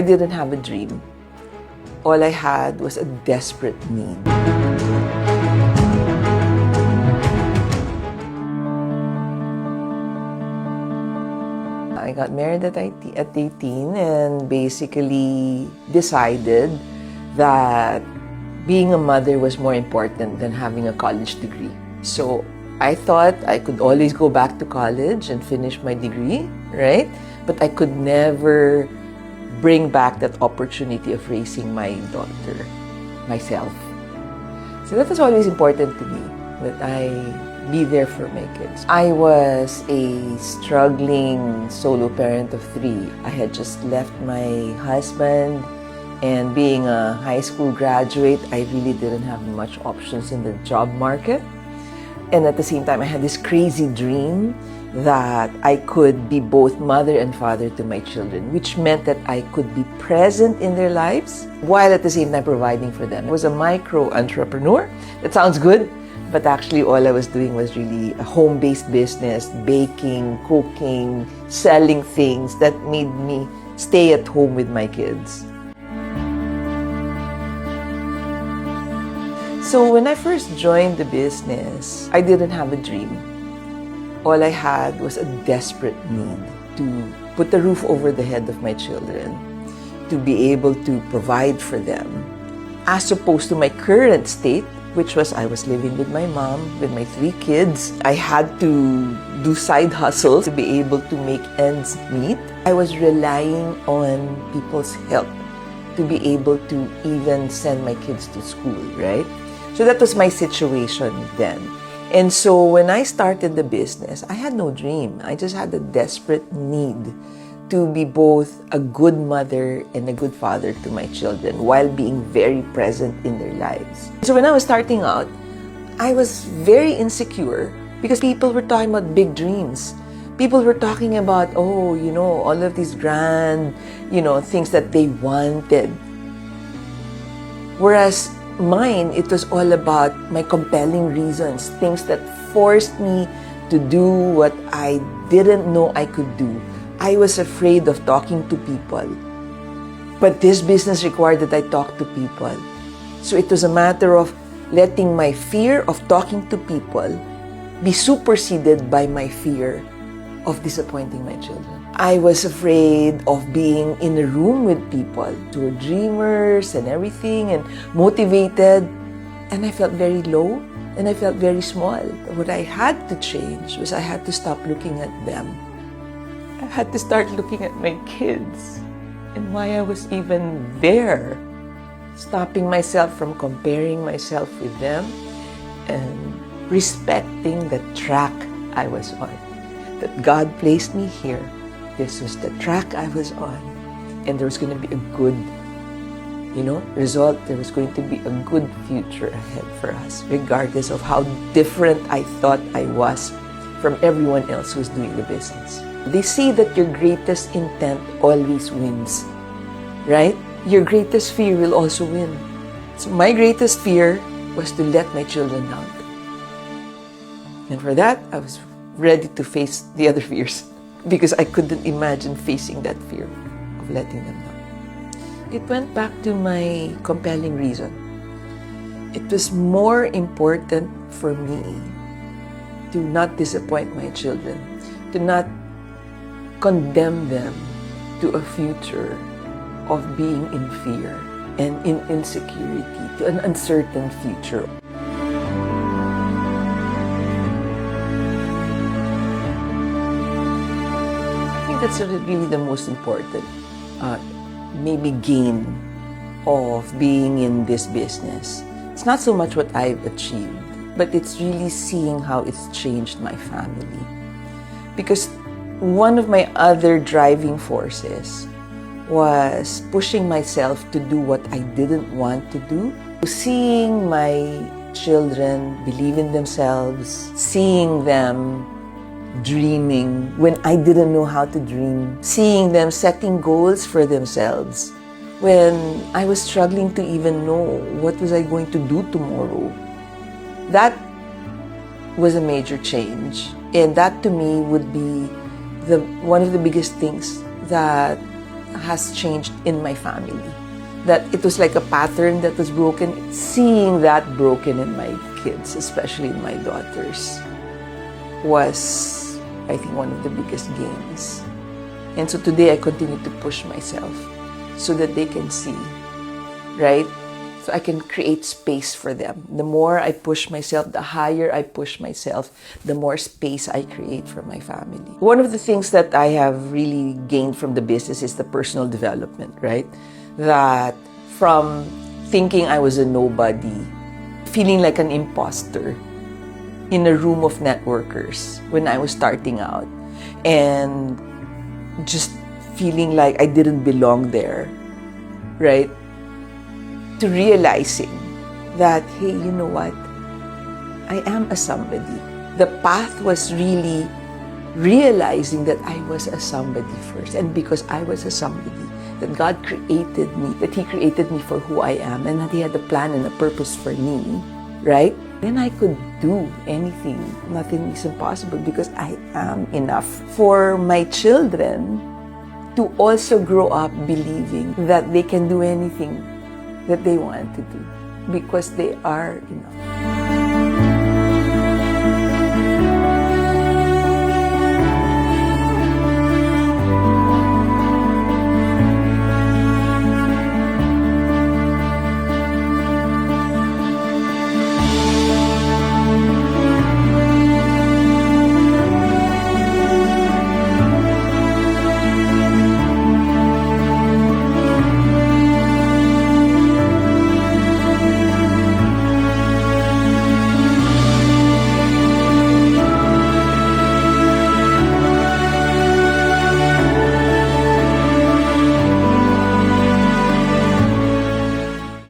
I didn't have a dream. All I had was a desperate need. I got married at 18 and basically decided that being a mother was more important than having a college degree. So I thought I could always go back to college and finish my degree, right? But I could never bring back that opportunity of raising my daughter myself. So that was always important to me, that I be there for my kids. I was a struggling solo parent of 3. I had just left my husband, and being a high school graduate, I really didn't have much options in the job market. And at the same time, I had this crazy dream that I could be both mother and father to my children, which meant that I could be present in their lives while at the same time providing for them. I was a micro-entrepreneur. That sounds good, but actually all I was doing was really a home-based business, baking, cooking, selling things that made me stay at home with my kids. So when I first joined the business, I didn't have a dream. All I had was a desperate need to put a roof over the head of my children, to be able to provide for them, as opposed to my current state, which was I was living with my mom, with my 3 kids. I had to do side hustles to be able to make ends meet. I was relying on people's help to be able to even send my kids to school, right? So that was my situation then. And so when I started the business, I had no dream. I just had a desperate need to be both a good mother and a good father to my children while being very present in their lives. So when I was starting out, I was very insecure because people were talking about big dreams. People were talking about, all of these grand, things that they wanted. Whereas mine, it was all about my compelling reasons, things that forced me to do what I didn't know I could do. I was afraid of talking to people. But this business required that I talk to people. So it was a matter of letting my fear of talking to people be superseded by my fear of disappointing my children. I was afraid of being in a room with people who were dreamers and everything and motivated. And I felt very low and I felt very small. What I had to change was I had to stop looking at them. I had to start looking at my kids and why I was even there. Stopping myself from comparing myself with them and respecting the track I was on. That God placed me here. This was the track I was on. And there was going to be a good, result. There was going to be a good future ahead for us, regardless of how different I thought I was from everyone else who's doing the business. They say that your greatest intent always wins, right? Your greatest fear will also win. So my greatest fear was to let my children down. And for that, I was ready to face the other fears because I couldn't imagine facing that fear of letting them down. It went back to my compelling reason. It was more important for me to not disappoint my children, to not condemn them to a future of being in fear and in insecurity, to an uncertain future. That's really the most important maybe gain of being in this business. It's not so much what I've achieved, but it's really seeing how it's changed my family. Because one of my other driving forces was pushing myself to do what I didn't want to do. Seeing my children believe in themselves, seeing them dreaming when I didn't know how to dream, seeing them setting goals for themselves when I was struggling to even know what was I going to do tomorrow. That was a major change, and that to me would be one of the biggest things that has changed in my family. That it was like a pattern that was broken. Seeing that broken in my kids, especially in my daughters, was, I think, one of the biggest gains. And so today I continue to push myself so that they can see, right? So I can create space for them. The more I push myself, the higher I push myself, the more space I create for my family. One of the things that I have really gained from the business is the personal development, right? That from thinking I was a nobody, feeling like an imposter in a room of networkers when I was starting out, and just feeling like I didn't belong there, right? To realizing that, hey, you know what? I am a somebody. The path was really realizing that I was a somebody first. And because I was a somebody, that God created me, that He created me for who I am, and that He had a plan and a purpose for me, right? Then I could do anything. Nothing is impossible because I am enough. For my children to also grow up believing that they can do anything that they want to do because they are enough.